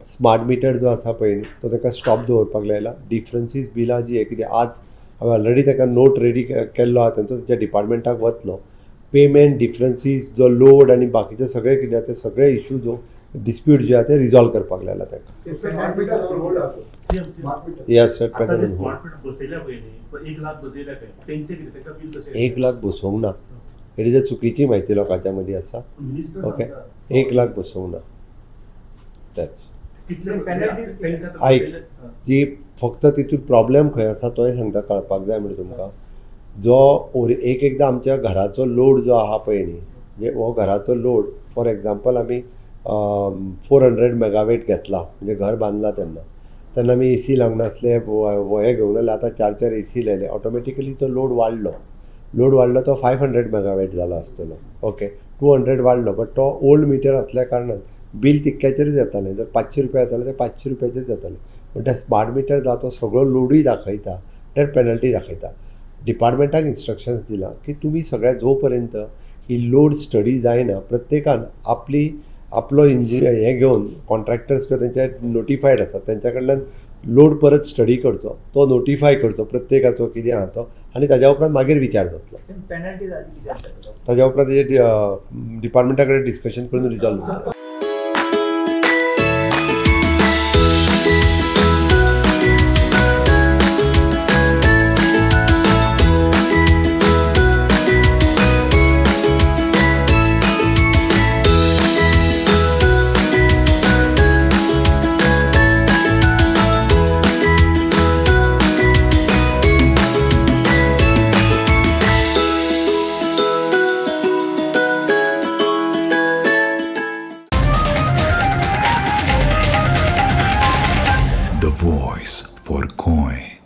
Smart meter जो आसा पळय तो ताका स्टॉप दवरपाक लायला. डिफरन्सीस बिलां जी कितें आज हांवें ऑलरेडी ताका नोट रेडी केल्लो आहा तांचो त्या डिपार्टमेंटाक वतलो. पेमेंट डिफरन्सीस जो लोड आनी बाकीचे सगळे कितें आहा ते सगळे इशू जो डिस्प्यूट जे आहा ते रिजॉल्व करपाक लायला ताका. येस सर पॅनल एक लाख बसोवंक ना. ही जर चुकीची म्हायती लोकांच्या मदीं आसा. ओके 1 लाख बसोवंक ना. तेच आयक ती फक्त तितून प्रॉब्लेम खंय आसा तोय सांगता कळपाक जाय म्हणजे तुमकां. जो एकदां आमच्या घराचो लोड जो आहा पळय न्ही म्हणजे हो घराचो लोड फॉर एग्जाम्पल आमी 400 मेगावेट घेतला म्हणजे घर बांदला तेन्ना आमी AC लावंक नासले हे घेवंक नासले. आतां 4 AC लायले ऑटोमॅटिकली तो लोड वाडलो तो 500 मेगावेट जालो आसतलो. ओके 200 वाडलो बट तो ओल्ड मिटर आसल्या कारणान बील तितक्याचेरच येतालें. जर 500 रुपया येतालें ते 500 रुपयाचेर जातालें. पण त्या स्मार्ट मिटर जाता तो सगळो लोडूय दाखयता डेट पेनल्टी दाखयता. डिपार्टमेंटाक इन्स्ट्रक्शन्स दिला की तुमी सगळ्या जो पर्यंत ही लोड स्टडी जायना प्रत्येकान आपलो इंजिनियर हे घेवन कॉन्ट्रॅक्टर्स किंवा तेंचे नोटिफायड आसात त्यांच्या कडल्यान लोड परत स्टडी करचो तो नोटिफाय करचो प्रत्येकाचो कितें आहा तो आनी ताज्या उपरांत मागीर विचार जातलो. ताज्या उपरांत तेजे डिपार्टमेंटा कडेन डिस्कशन करून रिजॉल्व जातलो. The voice for coin.